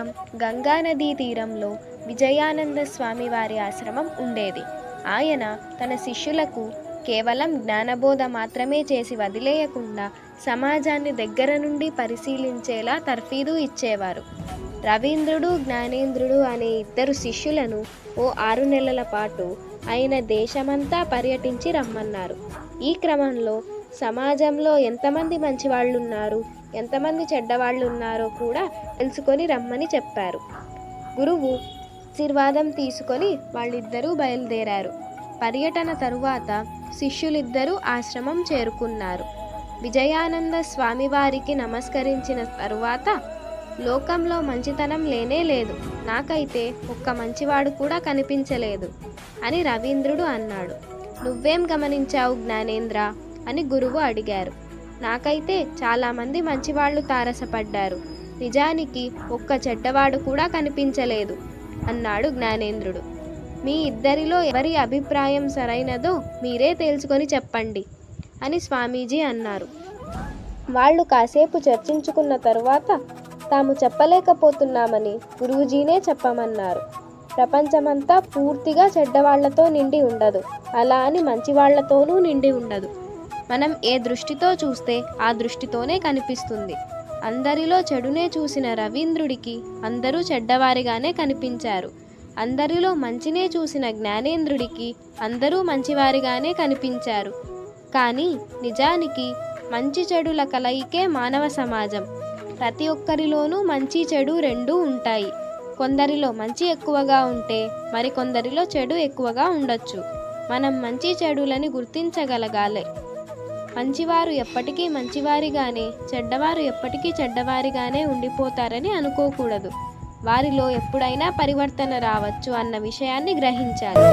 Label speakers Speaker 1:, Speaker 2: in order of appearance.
Speaker 1: పూర్వం గంగా నదీ తీరంలో విజయానంద స్వామి వారి ఆశ్రమం ఉండేది. ఆయన తన శిష్యులకు కేవలం జ్ఞానబోధ మాత్రమే చేసి వదిలేయకుండా సమాజాన్ని దగ్గర నుండి పరిశీలించేలా తర్ఫీదు ఇచ్చేవారు. రవీంద్రుడు, జ్ఞానేంద్రుడు అనే ఇద్దరు శిష్యులను ఓ 6 నెలల పాటు ఆయన దేశమంతా పర్యటించి రమ్మన్నారు. ఈ క్రమంలో సమాజంలో ఎంతమంది మంచివాళ్ళున్నారు, ఎంతమంది చెడ్డవాళ్ళు ఉన్నారో కూడా తెలుసుకొని రమ్మని చెప్పారు. గురువు ఆశీర్వాదం తీసుకొని వాళ్ళిద్దరూ బయలుదేరారు. పర్యటన తరువాత శిష్యులిద్దరూ ఆశ్రమం చేరుకున్నారు. విజయానంద స్వామివారికి నమస్కరించిన తరువాత, లోకంలో మంచితనం లేనే లేదు, నాకైతే ఒక్క మంచివాడు కూడా కనిపించలేదు అని రవీంద్రుడు అన్నాడు. నువ్వేం గమనించావు జ్ఞానేంద్ర అని గురువు అడిగారు. నాకైతే చాలామంది మంచివాళ్ళు తారసపడ్డారు, నిజానికి ఒక్క చెడ్డవాడు కూడా కనిపించలేదు అన్నాడు జ్ఞానేంద్రుడు. మీ ఇద్దరిలో ఎవరి అభిప్రాయం సరైనదో మీరే తేల్చుకొని చెప్పండి అని స్వామీజీ అన్నారు. వాళ్ళు కాసేపు చర్చించుకున్న తరువాత తాము చెప్పలేకపోతున్నామని గురూజీనే చెప్పమన్నారు. ప్రపంచమంతా పూర్తిగా చెడ్డవాళ్లతో నిండి ఉండదు, అలా అని మంచివాళ్లతోనూ నిండి ఉండదు. మనం ఏ దృష్టితో చూస్తే ఆ దృష్టితోనే కనిపిస్తుంది. అందరిలో చెడునే చూసిన రవీంద్రుడికి అందరూ చెడ్డవారిగానే కనిపించారు. అందరిలో మంచినే చూసిన జ్ఞానేంద్రుడికి అందరూ మంచివారిగానే కనిపించారు. కానీ నిజానికి మంచి చెడుల కలయికే మానవ సమాజం. ప్రతి ఒక్కరిలోనూ మంచి చెడు రెండూ ఉంటాయి. కొందరిలో మంచి ఎక్కువగా ఉంటే మరికొందరిలో చెడు ఎక్కువగా ఉండొచ్చు. మనం మంచి చెడులని గుర్తించగలగాలి. మంచివారు ఎప్పటికీ మంచివారిగానే, చెడ్డవారు ఎప్పటికీ చెడ్డవారిగానే ఉండిపోతారని అనుకోకూడదు. వారిలో ఎప్పుడైనా పరివర్తన రావచ్చు అన్న విషయాన్ని గ్రహించాలి.